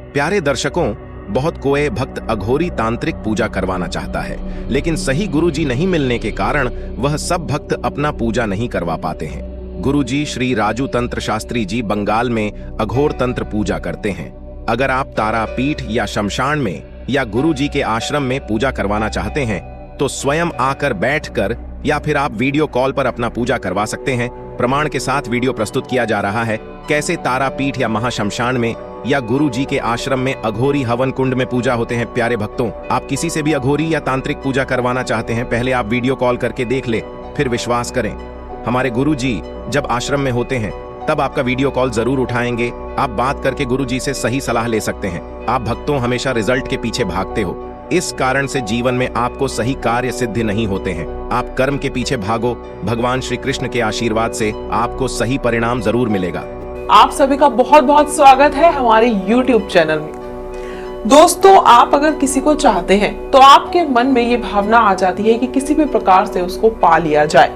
प्यारे दर्शकों, बहुत कोई भक्त अघोरी तांत्रिक पूजा करवाना चाहता है, लेकिन सही गुरुजी नहीं मिलने के कारण वह सब भक्त अपना पूजा नहीं करवा पाते हैं। गुरुजी श्री राजू तंत्र शास्त्री जी बंगाल में अघोर तंत्र पूजा करते हैं। अगर आप तारापीठ या शमशान में या गुरुजी के आश्रम में पूजा करवाना चाहते हैं तो स्वयं आकर बैठकर या फिर आप वीडियो कॉल पर अपना पूजा करवा सकते हैं। प्रमाण के साथ वीडियो प्रस्तुत किया जा रहा है कैसे तारापीठ या महाशमशान में या गुरुजी के आश्रम में अघोरी हवन कुंड में पूजा होते हैं। प्यारे भक्तों, आप किसी से भी अघोरी या तांत्रिक पूजा करवाना चाहते हैं, पहले आप वीडियो कॉल करके देख ले, फिर विश्वास करें। हमारे गुरुजी जब आश्रम में होते हैं तब आपका वीडियो कॉल जरूर उठाएंगे। आप बात करके गुरुजी से सही सलाह ले सकते हैं। आप भक्तों हमेशा रिजल्ट के पीछे भागते हो, इस कारण से जीवन में आपको सही कार्य सिद्ध नहीं होते हैं। आप कर्म के पीछे भागो, भगवान श्री कृष्ण के आशीर्वाद से आपको सही परिणाम जरूर मिलेगा। आप सभी का बहुत बहुत स्वागत है हमारे YouTube चैनल में। दोस्तों, आप अगर किसी को चाहते हैं तो आपके मन में ये भावना आ जाती है कि किसी भी प्रकार से उसको पा लिया जाए,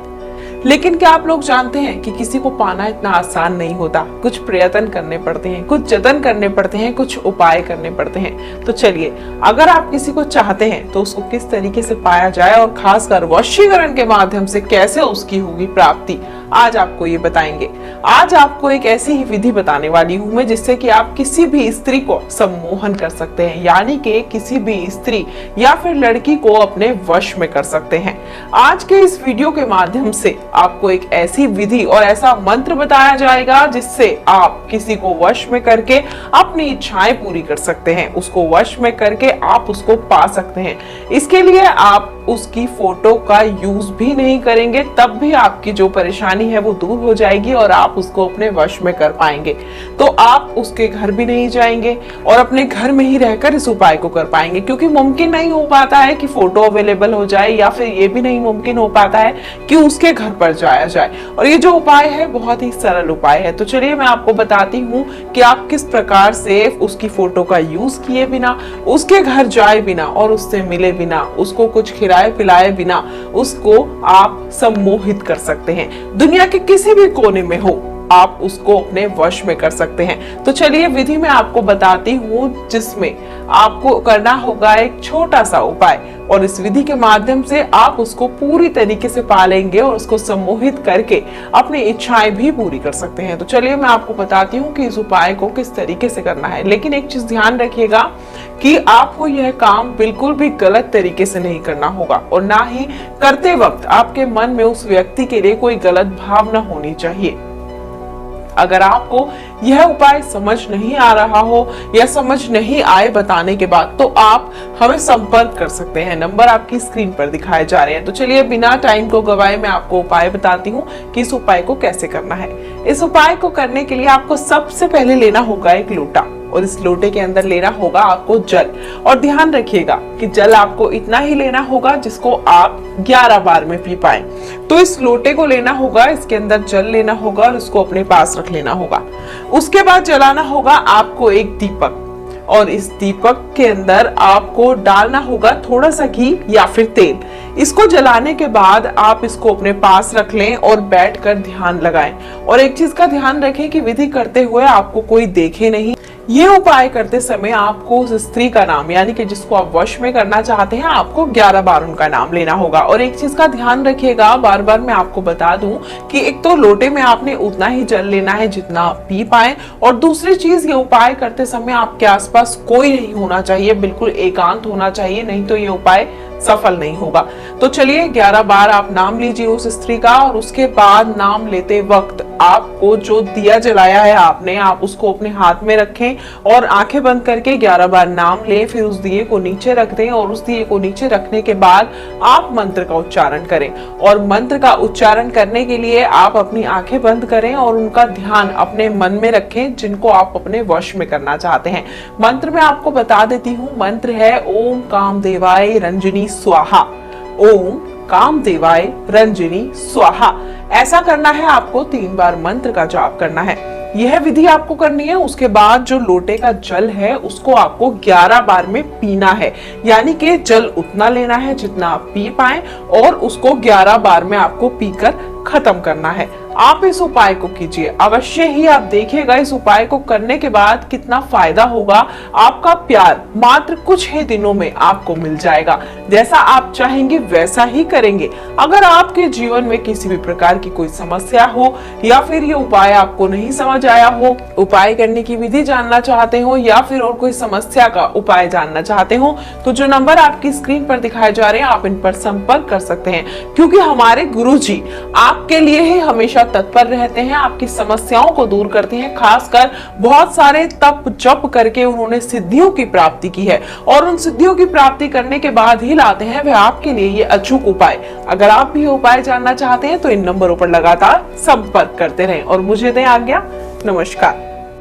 लेकिन क्या आप लोग जानते हैं कि किसी को पाना इतना आसान नहीं होता। कुछ प्रयत्न करने पड़ते हैं, कुछ जतन करने पड़ते हैं, कुछ उपाय करने पड़ते हैं। तो चलिए, अगर आप किसी को चाहते हैं तो उसको किस तरीके से पाया जाए और खासकर वशीकरण के माध्यम से कैसे उसकी होगी प्राप्ति, आज आपको ये बताएंगे। आज आपको एक ऐसी ही विधि बताने वाली हूँ मैं जिससे कि आप किसी भी स्त्री को सम्मोहन कर सकते हैं, यानी कि किसी भी स्त्री या फिर लड़की को अपने वश में कर सकते हैं। आज के इस वीडियो के माध्यम से आपको एक ऐसी विधि और ऐसा मंत्र बताया जाएगा जिससे आप किसी को वश में करके अपनी इच्छाएं पूरी कर सकते हैं। उसको वश में करके आप उसको पा सकते हैं। इसके लिए आप उसकी फोटो का यूज भी नहीं करेंगे, तब भी आपकी जो परेशानी है वो दूर हो जाएगी और आप उसको अपने वश में कर पाएंगे। तो आप उसके घर भी नहीं जाएंगे और अपने घर में ही रहकर इस उपाय को कर पाएंगे, क्योंकि मुमकिन नहीं हो पाता है कि फोटो अवेलेबल हो जाए, या फिर ये भी नहीं मुमकिन हो पाता है कि उसके घर पर जाया जाए। और ये जो उपाय है बहुत ही सरल उपाय है। तो चलिए मैं आपको बताती हूँ कि आप किस प्रकार से उसकी फोटो का यूज किए बिना, उसके घर जाए बिना और उससे मिले बिना, उसको कुछ खिलाए पिलाए बिना उसको आप सम्मोहित कर सकते हैं। दुनिया के किसी भी कोने में हो, आप उसको अपने वश में कर सकते हैं। तो चलिए विधि में आपको बताती हूँ, जिसमें आपको करना होगा एक छोटा सा उपाय, और इस विधि के माध्यम से आप उसको पूरी तरीके से पा लेंगे और उसको सम्मोहित करके अपनी इच्छाएं भी पूरी कर सकते हैं। तो चलिए मैं आपको बताती हूँ कि इस उपाय को किस तरीके से करना है। लेकिन एक चीज ध्यान रखिएगा कि आपको यह काम बिल्कुल भी गलत तरीके से नहीं करना होगा, और ना ही करते वक्त आपके मन में उस व्यक्ति के लिए कोई गलत भावना होनी चाहिए। अगर आपको यह उपाय समझ नहीं आ रहा हो या समझ नहीं आए बताने के बाद, तो आप हमें संपर्क कर सकते हैं। नंबर आपकी स्क्रीन पर दिखाए जा रहे हैं। तो चलिए बिना टाइम को गवाए मैं आपको उपाय बताती हूँ कि इस उपाय को कैसे करना है। इस उपाय को करने के लिए आपको सबसे पहले लेना होगा एक लोटा, और इस लोटे के अंदर लेना होगा आपको जल। और ध्यान रखिएगा कि जल आपको इतना ही लेना होगा जिसको आप 11 बार में पी पाए। तो इस लोटे को लेना होगा, इसके अंदर जल लेना होगा और इसको अपने पास रख लेना होगा। उसके बाद जलाना होगा आपको एक दीपक, और इस दीपक के अंदर आपको डालना होगा थोड़ा सा घी या फिर तेल। इसको जलाने के बाद आप इसको अपने पास रख लें और बैठकर ध्यान लगाएं। और एक चीज का ध्यान रखें कि विधि करते हुए आपको कोई देखे नहीं। ये उपाय करते समय आपको उस स्त्री का नाम, यानी कि जिसको आप वश में करना चाहते हैं, आपको 11 बार उनका नाम लेना होगा। और एक चीज का ध्यान रखिएगा, बार बार मैं आपको बता दूं कि एक तो लोटे में आपने उतना ही जल लेना है जितना आप पी पाए, और दूसरी चीज ये उपाय करते समय आपके आसपास कोई नहीं होना चाहिए, बिल्कुल एकांत होना चाहिए, नहीं तो ये उपाय सफल नहीं होगा। तो चलिए 11 बार आप नाम लीजिए उस स्त्री का, और उसके बाद नाम लेते वक्त आपको जो दिया जलाया है आपने, आप उसको अपने हाथ में रखें और आंखें बंद करके 11 बार नाम लें। फिर उस दिए को नीचे रख दें, और उस दिए को नीचे रखने के बाद आप मंत्र का उच्चारण करें। और मंत्र का उच्चारण करने के लिए आप अपनी आंखें बंद करें और उनका ध्यान अपने मन में रखें जिनको आप अपने वश में करना चाहते हैं। मंत्र में आपको बता देती हूँ, मंत्र है ओम कामदेवाय रंजनी स्वाहा। ओम कामदेवाय रंजनी स्वाहा। ऐसा करना है आपको 3 बार मंत्र का जाप करना है। यह विधि आपको करनी है। उसके बाद जो लोटे का जल है उसको आपको 11 बार में पीना है, यानी कि जल उतना लेना है जितना आप पी पाए, और उसको 11 बार में आपको पीकर खत्म करना है। आप इस उपाय को कीजिए, अवश्य ही आप देखिएगा इस उपाय को करने के बाद कितना फायदा होगा। आपका प्यार मात्र कुछ ही दिनों में आपको मिल जाएगा, जैसा आप चाहेंगे वैसा ही करेंगे। अगर आपके जीवन में किसी भी प्रकार की कोई समस्या हो या फिर ये उपाय आपको नहीं समझ आया हो, उपाय करने की विधि जानना चाहते हो या फिर और कोई समस्या का उपाय जानना चाहते हो, तो जो नंबर आपकी स्क्रीन पर दिखाए जा रहे हैं आप इन पर संपर्क कर सकते हैं, क्योंकि हमारे गुरुजी आपके लिए ही हमेशा तत्पर रहते हैं, आपकी समस्याओं को दूर करते हैं। खासकर बहुत सारे तप जप करके उन्होंने सिद्धियों की प्राप्ति की है और उन सिद्धियों की प्राप्ति करने के बाद ही लाते हैं वे आपके लिए ये अचूक उपाय। अगर आप भी उपाय जानना चाहते हैं तो इन नंबरों पर लगातार संपर्क करते रहें और मुझे दें आज्ञा। नमस्कार।